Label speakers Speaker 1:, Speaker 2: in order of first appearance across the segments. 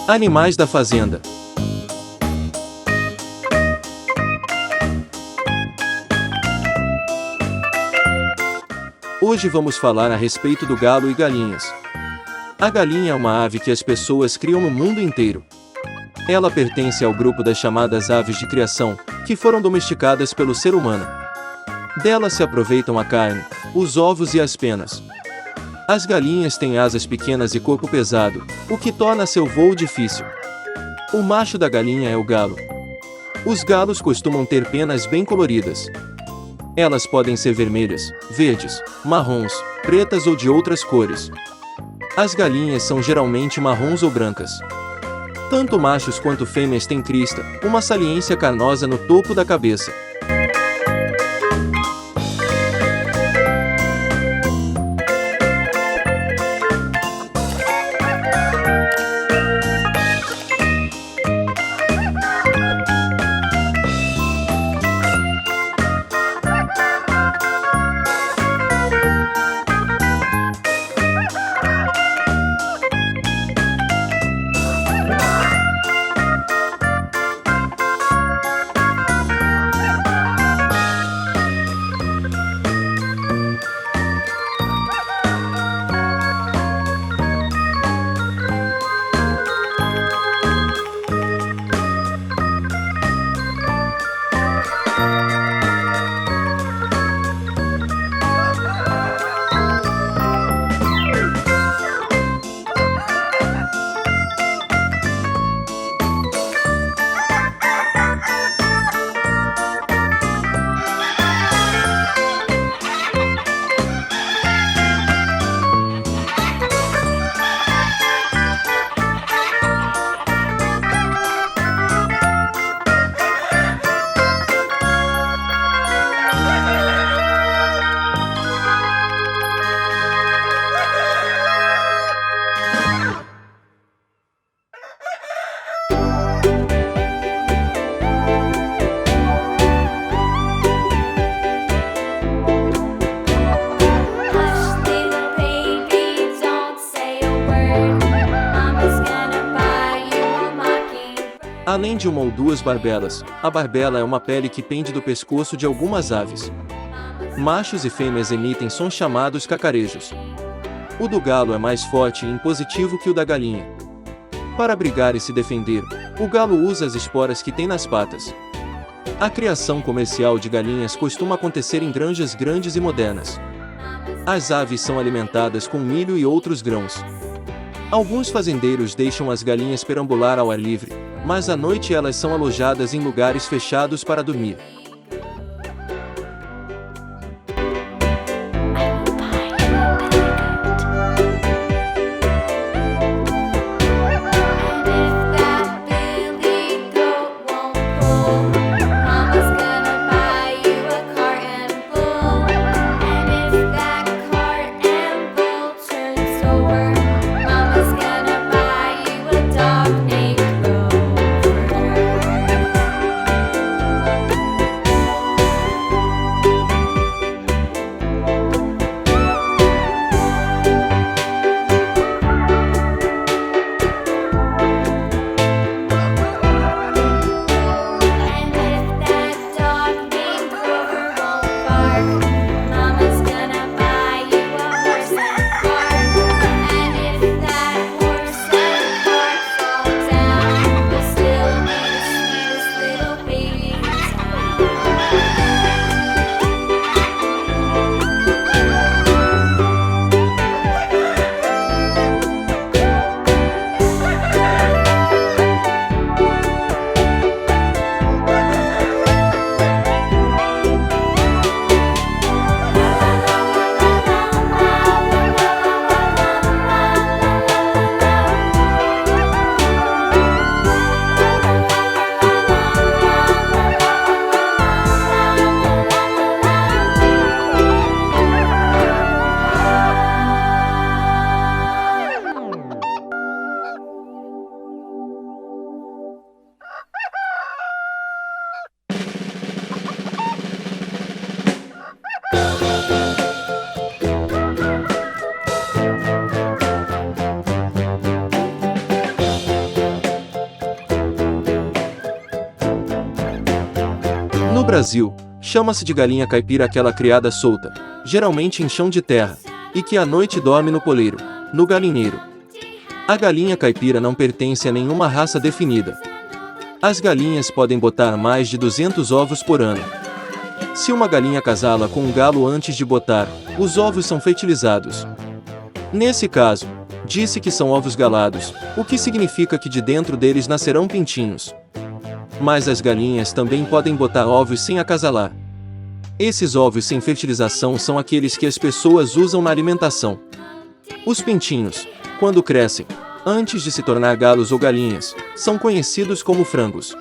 Speaker 1: Animais da fazenda. Hoje vamos falar a respeito do galo e galinhas. A galinha é uma ave que as pessoas criam no mundo inteiro. Ela pertence ao grupo das chamadas aves de criação, que foram domesticadas pelo ser humano. Delas se aproveitam a carne, os ovos e as penas. As galinhas têm asas pequenas e corpo pesado, o que torna seu voo difícil. O macho da galinha é o galo. Os galos costumam ter penas bem coloridas. Elas podem ser vermelhas, verdes, marrons, pretas ou de outras cores. As galinhas são geralmente marrons ou brancas. Tanto machos quanto fêmeas têm crista, uma saliência carnosa no topo da cabeça. Além de uma ou duas barbelas, a barbela é uma pele que pende do pescoço de algumas aves. Machos e fêmeas emitem sons chamados cacarejos. O do galo é mais forte e impositivo que o da galinha. Para abrigar e se defender, o galo usa as esporas que tem nas patas. A criação comercial de galinhas costuma acontecer em granjas grandes e modernas. As aves são alimentadas com milho e outros grãos. Alguns fazendeiros deixam as galinhas perambular ao ar livre, mas à noite elas são alojadas em lugares fechados para dormir. Brasil, chama-se de galinha caipira aquela criada solta, geralmente em chão de terra, e que à noite dorme no poleiro, no galinheiro. A galinha caipira não pertence a nenhuma raça definida. As galinhas podem botar mais de 200 ovos por ano. Se uma galinha casala com um galo antes de botar, os ovos são fertilizados. Nesse caso, disse que são ovos galados, o que significa que de dentro deles nascerão pintinhos. Mas as galinhas também podem botar ovos sem acasalar. Esses ovos sem fertilização são aqueles que as pessoas usam na alimentação. Os pintinhos, quando crescem, antes de se tornar galos ou galinhas, são conhecidos como frangos.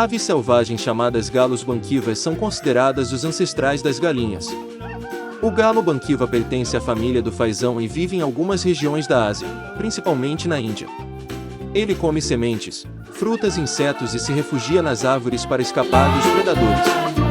Speaker 1: Aves selvagens chamadas galos banquivas são consideradas os ancestrais das galinhas. O galo banquiva pertence à família do fazão e vive em algumas regiões da Ásia, principalmente na Índia. Ele come sementes, frutas e insetos e se refugia nas árvores para escapar dos predadores.